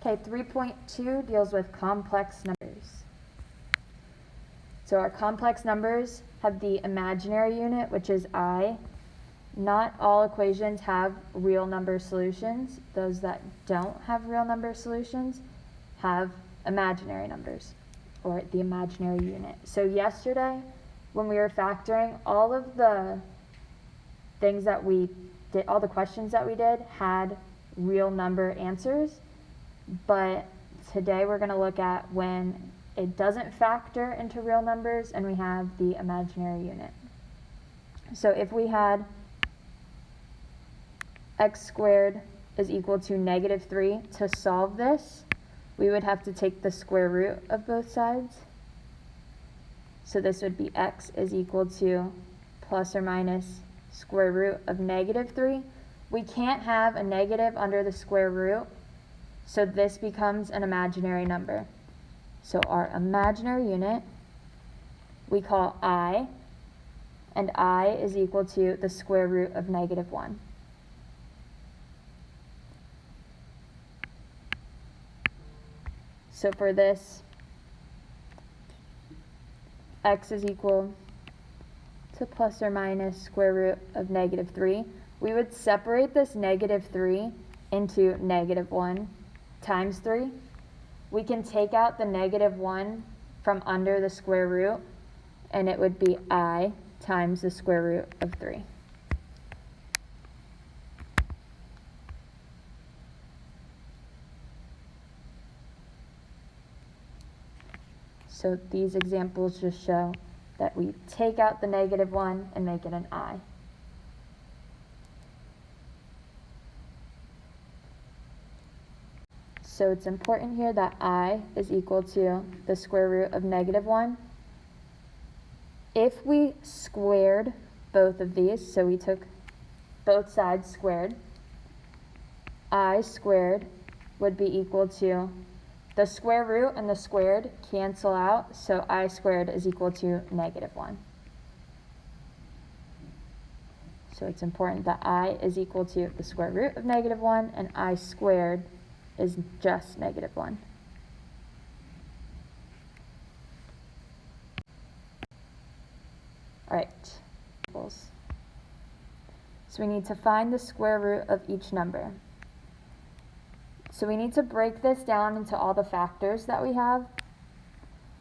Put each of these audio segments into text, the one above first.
Okay, 3.2 deals with complex numbers. So our complex numbers have the imaginary unit, which is I. Not all equations have real number solutions. Those that don't have real number solutions have imaginary numbers, or the imaginary unit. So yesterday, when we were factoring, all of the things that we did, all the questions that we did had real number answers, but today we're going to look at when it doesn't factor into real numbers and we have the imaginary unit. So if we had x squared is equal to -3, to solve this, we would have to take the square root of both sides. So this would be x is equal to plus or minus square root of -3. We can't have a negative under the square root, so this becomes an imaginary number. So our imaginary unit we call I, and I is equal to the square root of -1. So for this, x is equal to plus or minus square root of -3. We would separate this -3 into -1 times 3. We can take out the -1 from under the square root, and it would be I times the square root of 3. So these examples just show that we take out the -1 and make it an I. So it's important here that I is equal to the square root of -1. If we squared both of these, so we took both sides squared, I squared would be equal to the square root and the squared cancel out, so I squared is equal to -1. So it's important that I is equal to the square root of -1 and I squared is just -1. All right. So we need to find the square root of each number. So we need to break this down into all the factors that we have.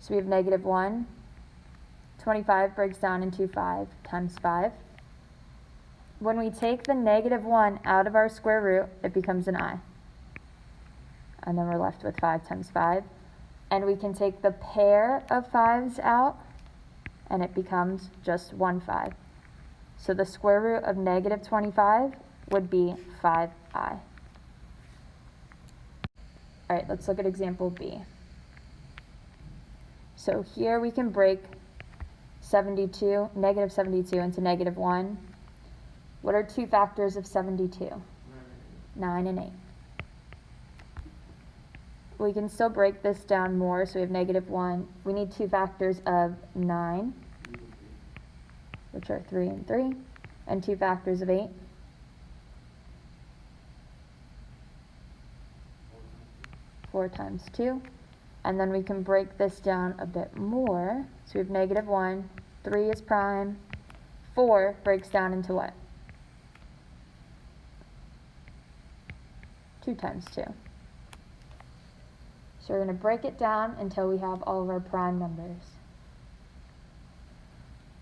So we have -1. 25 breaks down into 5 times 5. When we take the -1 out of our square root, it becomes an I. And then we're left with 5 times 5. And we can take the pair of 5s out, and it becomes just 1 5. So the square root of -25 would be 5i. All right, let's look at example B. So here we can break -72 into -1. What are two factors of 72? 9 and 8. We can still break this down more, so we have -1. We need two factors of 9, which are 3 and 3, and two factors of 8. 4 times 2. And then we can break this down a bit more. So we have -1, 3 is prime, 4 breaks down into what? 2 times 2. So we're going to break it down until we have all of our prime numbers.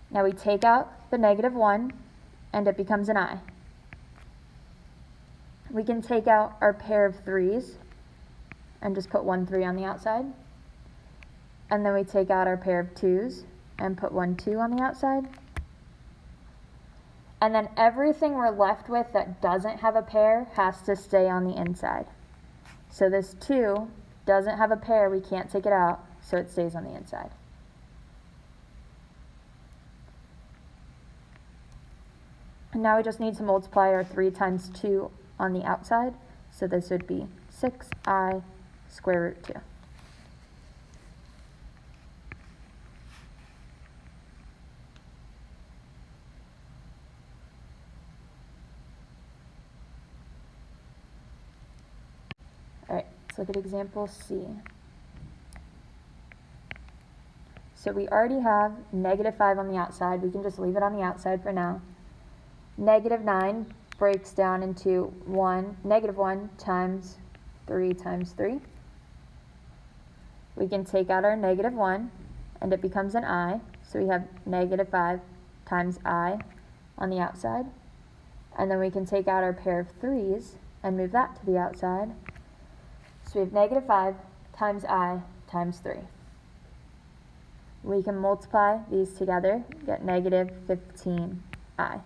Now we take out the -1 and it becomes an I. We can take out our pair of 3s and just put 1 3 on the outside. And then we take out our pair of 2s and put 1 2 on the outside. And then everything we're left with that doesn't have a pair has to stay on the inside. So this 2 doesn't have a pair, we can't take it out, so it stays on the inside. And now we just need to multiply our 3 times 2 on the outside, so this would be 6i square root 2. All right, so look at example C. So we already have -5 on the outside. We can just leave it on the outside for now. -9 breaks down into -1 times 3 times 3. We can take out our -1 and it becomes an I. So we have -5 times I on the outside. And then we can take out our pair of 3's and move that to the outside. So we have -5 times I times 3. We can multiply these together, get -15I.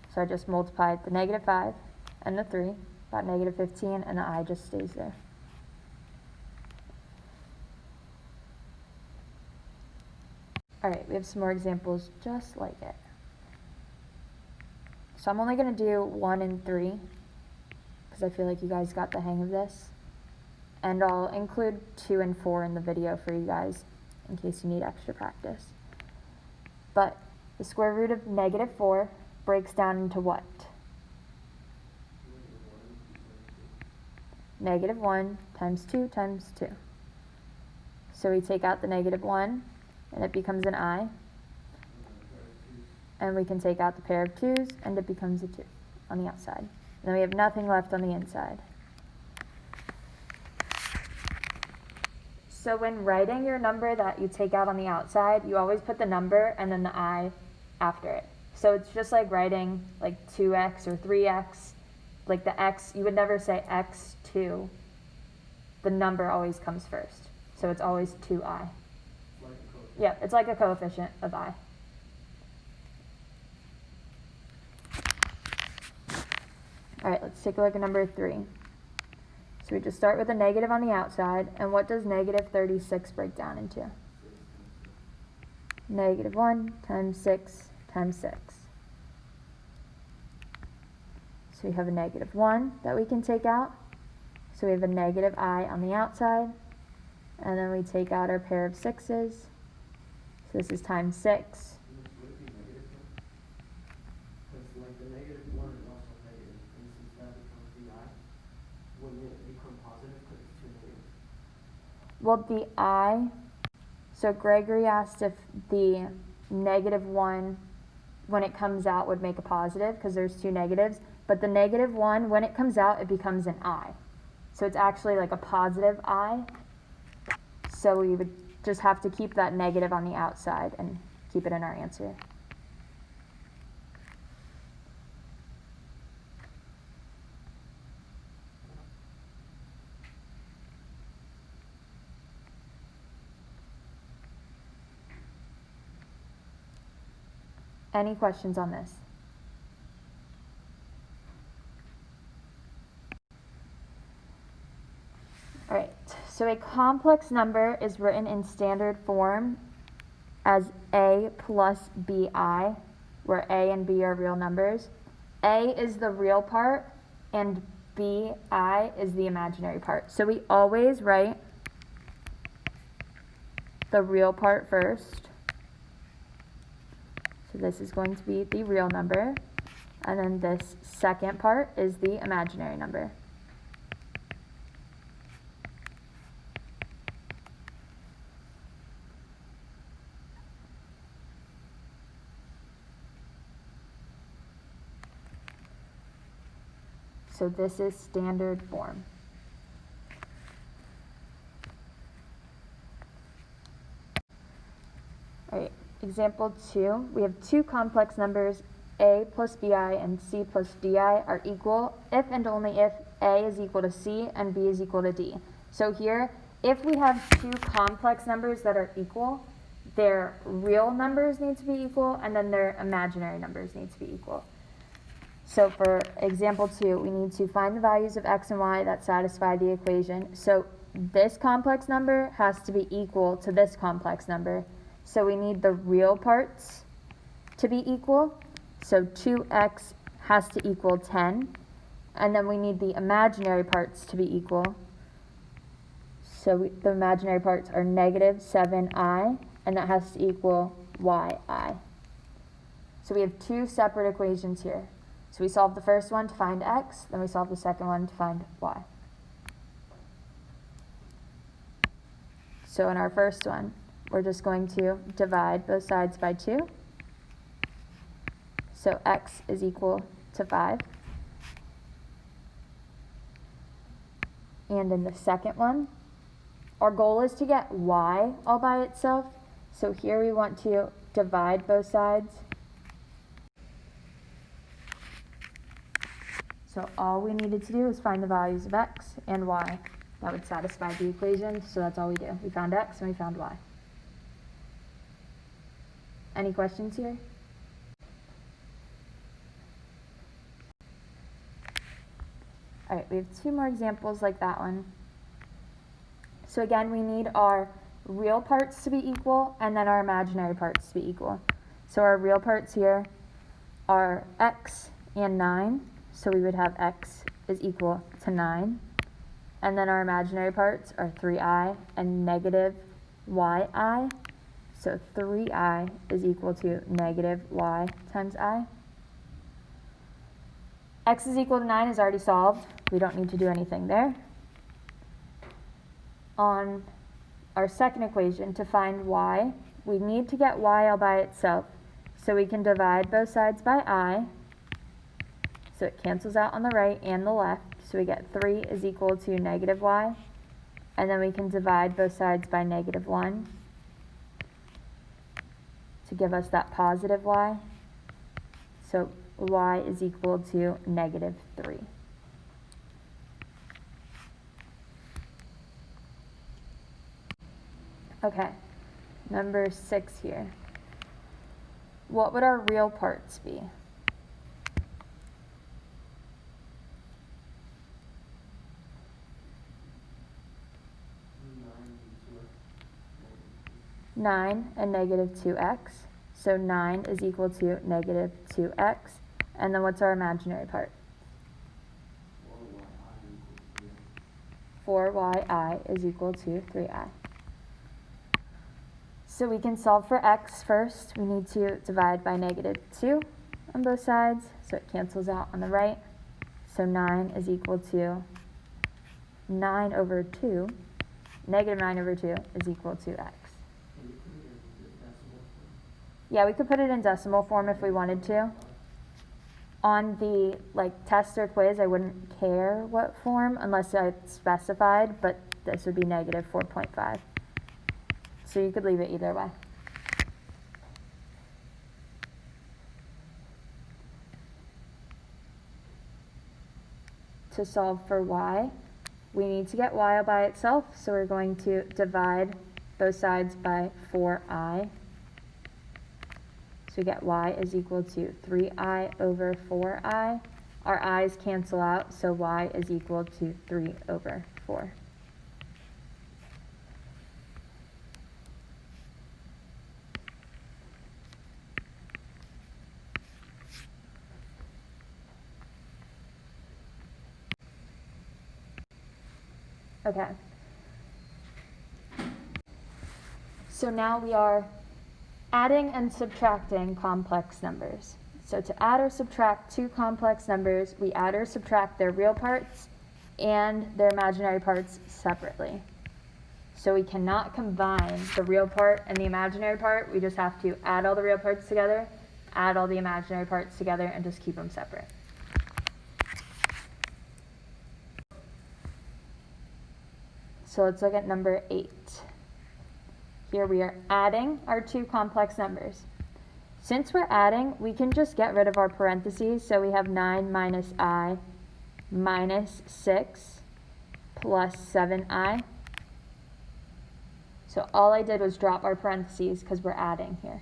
So I just multiplied the -5 and the 3, got -15, and the I just stays there. Alright, we have some more examples just like it. So I'm only going to do 1 and 3, because I feel like you guys got the hang of this. And I'll include 2 and 4 in the video for you guys, in case you need extra practice. But the square root of -4 breaks down into what? -1 times 2 times 2. So we take out the -1, and it becomes an I. And we can take out the pair of 2's, and it becomes a 2 on the outside. And then we have nothing left on the inside. So when writing your number that you take out on the outside, you always put the number and then the I after it. So it's just like writing like 2x or 3x. Like the x, you would never say x2. The number always comes first. So it's always 2I. Yeah, it's like a coefficient of I. Alright, let's take a look at number 3. So we just start with a negative on the outside, and what does -36 break down into? -1 times 6 times 6. So we have a -1 that we can take out. So we have a -I on the outside, and then we take out our pair of 6's. So this is times 6. Well, the I, so Gregory asked if the -1, when it comes out, would make a positive, because there's 2 negatives. But the -1, when it comes out, it becomes an I. So it's actually like a positive I. So we would just have to keep that negative on the outside and keep it in our answer. Any questions on this? Alright, so a complex number is written in standard form as a plus bi, where a and b are real numbers. A is the real part, and bi is the imaginary part. So we always write the real part first. So this is going to be the real number, and then this second part is the imaginary number. So this is standard form. All right, example 2. We have 2 complex numbers, a plus bi and c plus di are equal if and only if a is equal to c and b is equal to d. So here, if we have 2 complex numbers that are equal, their real numbers need to be equal, and then their imaginary numbers need to be equal. So for example 2, we need to find the values of x and y that satisfy the equation. So this complex number has to be equal to this complex number. So we need the real parts to be equal. So 2x has to equal 10. And then we need the imaginary parts to be equal. So the imaginary parts are -7i, and that has to equal yi. So we have 2 separate equations here. So we solve the first one to find x, then we solve the second one to find y. So in our first one, we're just going to divide both sides by 2. So x is equal to 5. And in the second one, our goal is to get y all by itself. So here we want to divide both sides. So all we needed to do is find the values of x and y that would satisfy the equation. So that's all we do. We found x and we found y. Any questions here? All right, we have 2 more examples like that one. So again, we need our real parts to be equal and then our imaginary parts to be equal. So our real parts here are x and 9. So we would have x is equal to 9. And then our imaginary parts are 3i and negative yi. So 3i is equal to negative y times I. X is equal to 9 is already solved. We don't need to do anything there. On our second equation, to find y, we need to get y all by itself. So we can divide both sides by I. So it cancels out on the right and the left. So we get 3 is equal to negative y. And then we can divide both sides by negative 1 to give us that positive y. So y is equal to negative 3. Okay, number 6 here. What would our real parts be? Nine and negative 2x. So 9 is equal to negative 2x. And then what's our imaginary part? 4yi is equal to 3i. So we can solve for x first. We need to divide by negative 2 on both sides. So it cancels out on the right. So 9 is equal to 9 over 2. Negative 9 over 2 is equal to x. Yeah, we could put it in decimal form if we wanted to. On the test or quiz, I wouldn't care what form unless I specified, but this would be negative 4.5. So you could leave it either way. To solve for y, we need to get y all by itself, so we're going to divide both sides by 4i. So we get y is equal to 3i over 4i. Our i's cancel out, so y is equal to 3 over 4. Okay. So now we are adding and subtracting complex numbers. So to add or subtract 2 complex numbers, we add or subtract their real parts and their imaginary parts separately. So we cannot combine the real part and the imaginary part. We just have to add all the real parts together, add all the imaginary parts together, and just keep them separate. So let's look at number 8. Here we are adding our 2 complex numbers. Since we're adding, we can just get rid of our parentheses. So we have 9 minus I minus 6 plus 7i. So all I did was drop our parentheses because we're adding here.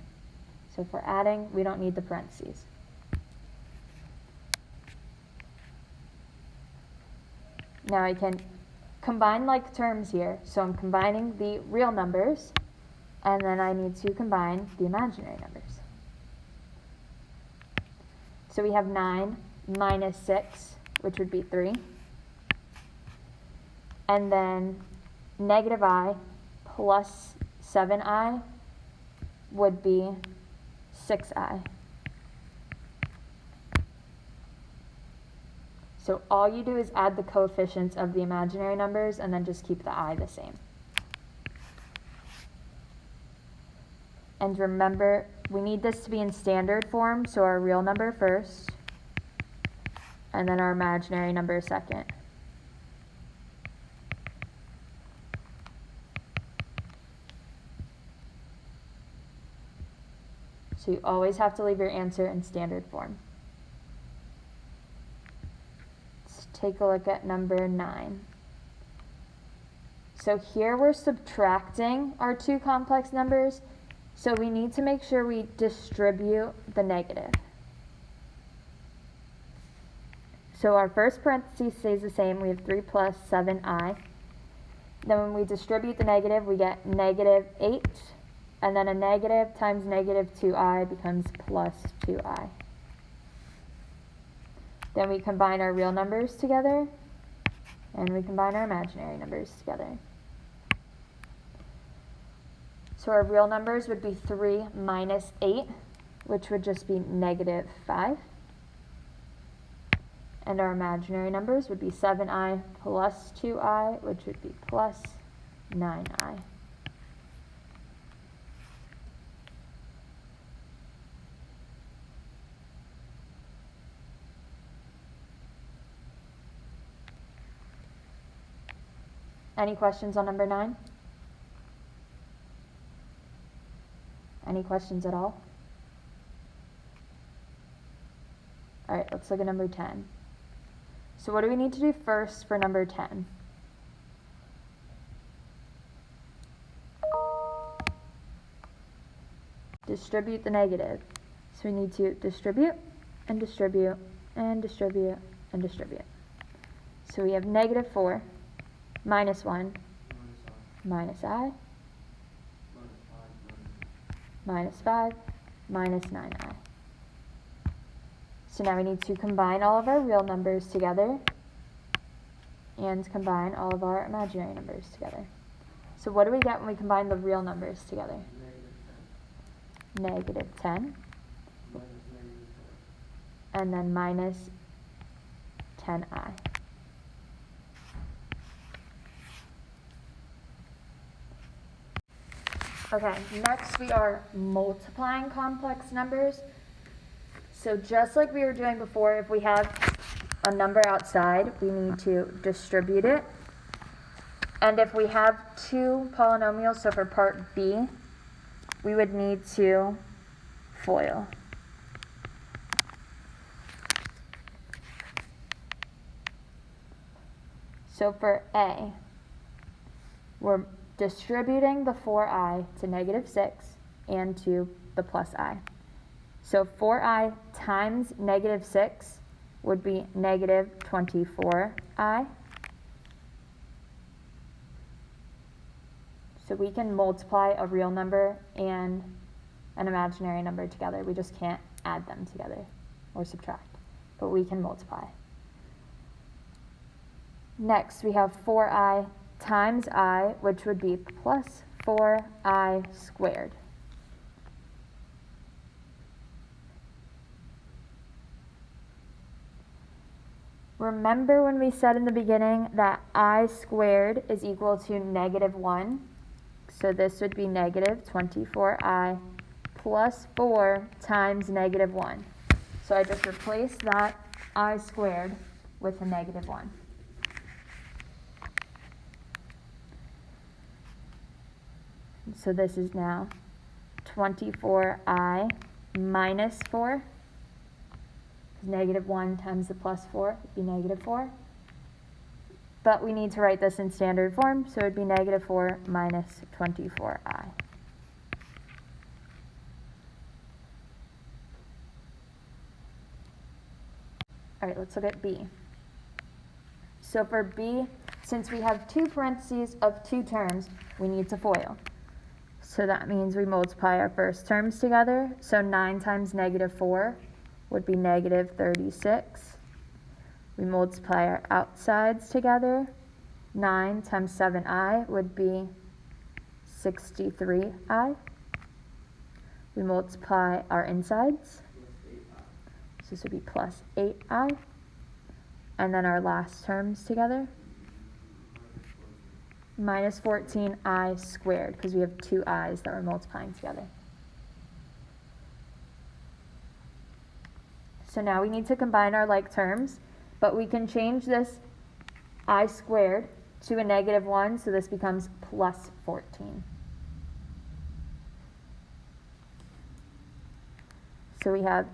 So if we're adding, we don't need the parentheses. Now I can combine like terms here. So I'm combining the real numbers, and then I need to combine the imaginary numbers. So we have 9 minus 6, which would be 3. And then negative I plus 7i would be 6i. So all you do is add the coefficients of the imaginary numbers and then just keep the I the same. And remember, we need this to be in standard form, so our real number first, and then our imaginary number second. So you always have to leave your answer in standard form. Let's take a look at number 9. So here we're subtracting our two complex numbers, so we need to make sure we distribute the negative. So our first parenthesis stays the same. We have 3 plus 7i. Then when we distribute the negative, we get negative 8. And then a negative times negative 2i becomes plus 2i. Then we combine our real numbers together, and we combine our imaginary numbers together. So our real numbers would be 3 minus 8, which would just be negative 5. And our imaginary numbers would be 7i plus 2i, which would be plus 9i. Any questions on number 9? Any questions at all? All right, let's look at number 10. So what do we need to do first for number 10? Distribute the negative. So we need to distribute, and distribute, and distribute, and distribute. So we have negative 4, minus 1, minus I, minus 5, minus 9i. So now we need to combine all of our real numbers together and combine all of our imaginary numbers together. So what do we get when we combine the real numbers together? Negative 10. And then minus 10i. Okay, next we are multiplying complex numbers. So just like we were doing before, if we have a number outside, we need to distribute it. And if we have two polynomials, so for part B, we would need to FOIL. So for A, we're distributing the 4i to negative 6 and to the plus I. So 4i times negative 6 would be negative 24i. So we can multiply a real number and an imaginary number together. We just can't add them together or subtract, but we can multiply. Next, we have 4i times I, which would be plus 4i squared. Remember when we said in the beginning that I squared is equal to negative 1? So this would be negative 24i plus 4 times negative 1. So I just replaced that I squared with a negative 1. So this is now 24i minus 4. Negative 1 times the plus 4 would be negative 4. But we need to write this in standard form, so it would be negative 4 minus 24i. All right, let's look at B. So for B, since we have two parentheses of two terms, we need to FOIL. So that means we multiply our first terms together. So 9 times negative 4 would be negative 36. We multiply our outsides together. 9 times 7i would be 63i. We multiply our insides. So this would be plus 8i. And then our last terms together. Minus 14i squared, because we have two i's that we're multiplying together. So now we need to combine our like terms, but we can change this I squared to a -1, so this becomes plus 14. So we have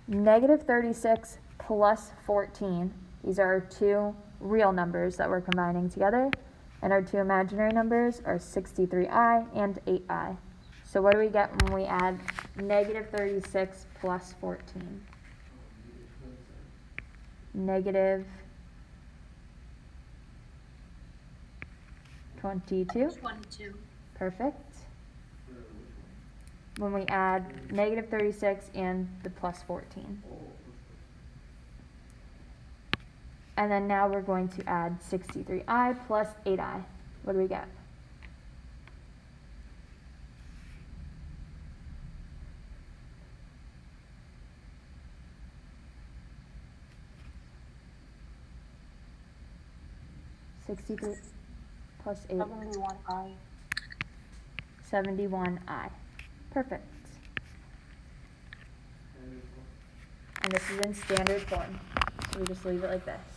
-36 plus 14. These are our two real numbers that we're combining together. And our two imaginary numbers are 63i and 8i. So what do we get when we add -36 plus 14? -22. 22. Perfect. When we add -36 and the plus 14. And then now we're going to add 63i plus 8i. What do we get? (63) plus 8. 71i. 71i. Perfect. And this is in standard form. So we just leave it like this.